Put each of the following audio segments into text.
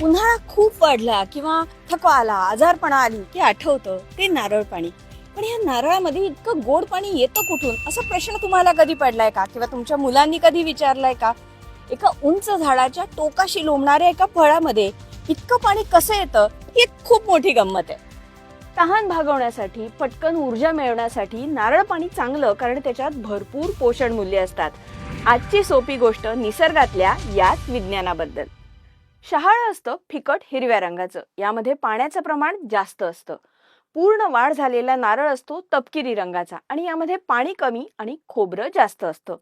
उन्हाळा खूप वाढला किंवा थकवा आला, आजारपणा आली की आठवतं ते नारळ पाणी. पण या नारळामध्ये इतकं गोड पाणी येतं कुठून, असा प्रश्न तुम्हाला कधी पडलाय का? किंवा तुमच्या मुलांनी कधी विचारलाय का? एका उंच झाडाच्या टोकाशी लोंबणाऱ्या एका फळामध्ये इतकं पाणी कसं येतं, ही एक खूप मोठी गंमत आहे. तहान भागवण्यासाठी, पटकन ऊर्जा मिळवण्यासाठी नारळ पाणी चांगलं, कारण त्याच्यात भरपूर पोषण मूल्य असतात. आजची सोपी गोष्ट निसर्गातल्या याच विज्ञानाबद्दल. शहाळं असतं फिकट हिरव्या रंगाचं, यामध्ये पाण्याचं प्रमाण जास्त असतं. पूर्ण वाढ झालेला नारळ असतो तपकिरी रंगाचा, आणि यामध्ये पाणी कमी आणि खोबरं जास्त असतं.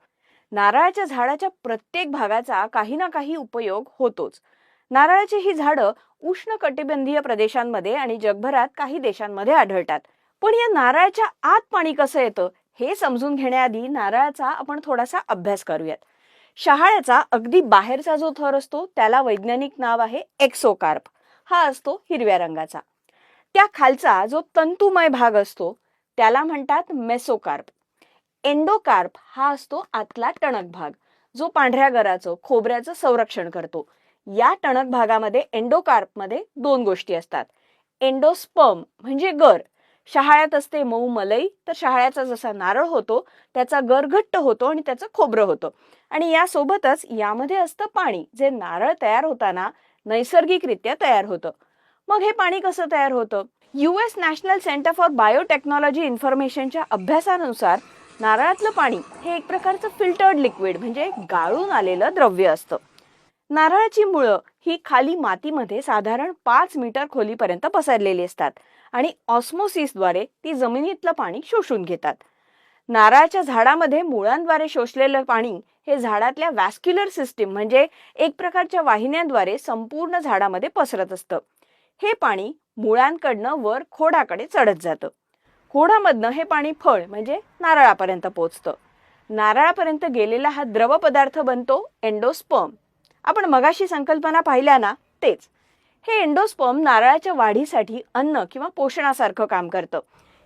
नारळाच्या झाडाच्या प्रत्येक भागाचा काही ना काही उपयोग होतोच. नारळाची ही झाडं उष्णकटिबंधीय प्रदेशांमध्ये आणि जगभरात काही देशांमध्ये आढळतात. पण या नारळाच्या आत पाणी कसं येतं हे समजून घेण्याआधी नारळाचा आपण थोडासा अभ्यास करूयात. शहाळ्याचा अगदी बाहेरचा जो थर असतो त्याला वैज्ञानिक नाव आहे एक्सोकार्प. हा असतो हिरव्या रंगाचा. त्या खालचा जो तंतुमय भाग असतो त्याला म्हणतात मेसोकार्प. एंडोकार्प हा असतो आतला टणक भाग, जो पांढऱ्या गराचं खोबऱ्याचं संरक्षण करतो. या टणक भागामध्ये एंडोकार्पमध्ये दोन गोष्टी असतात. एंडोस्पर्म म्हणजे गर. शहाळ्यात असते मऊ मलई, तर शहाळ्याचा जसा नारळ होतो त्याचा गर घट्ट होतो आणि त्याचं खोबरं होतं. आणि यासोबतच यामध्ये असतं पाणी, जे नारळ तयार होताना नैसर्गिकरित्या तयार होतं. मग हे पाणी कसं तयार होतं? US national center for biotechnology इन्फॉर्मेशनच्या अभ्यासानुसार नारळातलं पाणी हे एक प्रकारचं फिल्टर्ड लिक्विड म्हणजे गाळून आलेलं द्रव्य असतं. नारळाची मुळं ही खाली मातीमध्ये साधारण 5 मीटर खोलीपर्यंत पसरलेली असतात आणि ऑस्मोसिसद्वारे ती जमिनीतलं पाणी शोषून घेतात. नारळाच्या झाडामध्ये मुळांद्वारे शोषलेलं पाणी हे झाडातल्या वॅस्क्युलर सिस्टीम म्हणजे एक प्रकारच्या वाहिन्यांद्वारे संपूर्ण झाडामध्ये पसरत असतं. हे पाणी मुळांकडनं वर खोडाकडे चढत जातं. खोडामधनं हे पाणी फळ म्हणजे नारळापर्यंत पोहोचतं. नारळापर्यंत गेलेला हा द्रव पदार्थ बनतो एंडोस्पर्म. आपण मगाशी संकल्पना पाहिल्या ना, तेच. हे एंडोस्पर्म नारळाच्या वाढीसाठी अन्न किंवा पोषणासारखं काम करतं.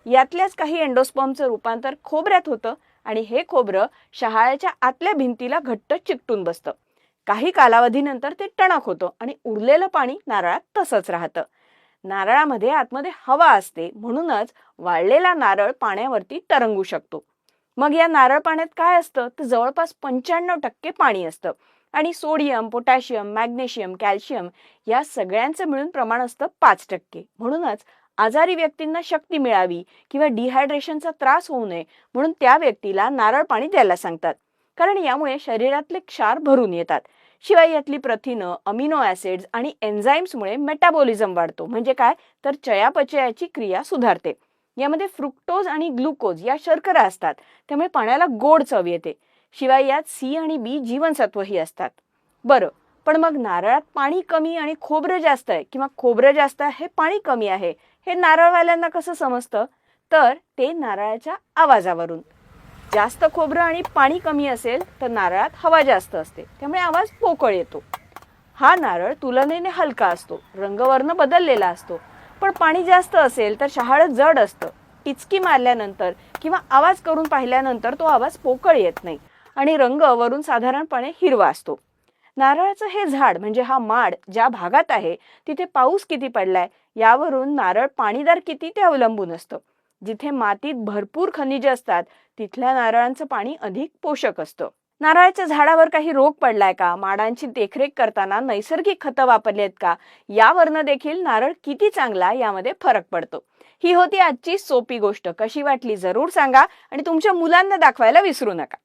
यातल्याच काही एंडोस्पर्मचं रूपांतर खोबऱ्यात होतं आणि हे खोबरं शहाळ्याच्या आतल्या भिंतीला घट्ट चिकटून बसतं. काही कालावधीनंतर ते टणक होतं आणि उरलेलं पाणी नारळात तसंच राहतं. नारळामध्ये आतमध्ये हवा असते, म्हणूनच वाळलेला नारळ पाण्यावरती तरंगू शकतो. मग या नारळ पाण्यात काय असतं तर जवळपास 95% पाणी असतं आणि सोडियम, पोटॅशियम, मॅग्नेशियम, कॅल्शियम या सगळ्यांचं मिळून प्रमाण असतं 5%. म्हणूनच आजारी व्यक्तींना शक्ती मिळावी किंवा डिहायड्रेशनचा त्रास होऊ नये म्हणून त्या व्यक्तीला नारळ पाणी द्यायला सांगतात, कारण यामुळे शरीरातले क्षार भरून येतात. शिवाय यातली प्रथिनं, अमिनो ऍसिड्स आणि एन्झाईम्समुळे मेटाबॉलिझम वाढतो, म्हणजे काय तर चयापचयाची क्रिया सुधारते. यामध्ये फ्रुक्टोज आणि ग्लुकोज या शर्करा असतात, त्यामुळे पाण्याला गोड चव येते. शिवाय यात C आणि B जीवनसत्वही असतात. बरं, पण मग नारळात पाणी कमी आणि खोबरं जास्त आहे किंवा खोबरं जास्त आहे पाणी कमी आहे हे नारळवाल्यांना कसं समजतं? तर ते नारळाच्या आवाजावरून. जास्त खोबरं आणि पाणी कमी असेल तर नारळात हवा जास्त असते, त्यामुळे आवाज पोकळ येतो. हा नारळ तुलनेने हलका असतो, रंगवर्ण बदललेला असतो. पण पाणी जास्त असेल तर शहाळं जड असतं. टिचकी मारल्यानंतर किंवा आवाज करून पाहिल्यानंतर तो आवाज पोकळ येत नाही आणि रंग वरून साधारणपणे हिरवा असतो. नारळाचं हे झाड म्हणजे हा माड ज्या भागात आहे तिथे पाऊस किती पडलाय यावरून नारळ पाणीदार किती ते अवलंबून असतं. जिथे मातीत भरपूर खनिजे असतात तिथल्या नारळांचं पाणी अधिक पोषक असतं. नारळाच्या झाडावर काही रोग पडलाय का, माडांची देखरेख करताना नैसर्गिक खतं वापरली आहेत का, यावरनं देखील नारळ किती चांगला यामध्ये फरक पडतो. ही होती आजची सोपी गोष्ट. कशी वाटली जरूर सांगा आणि तुमच्या मुलांना दाखवायला विसरू नका.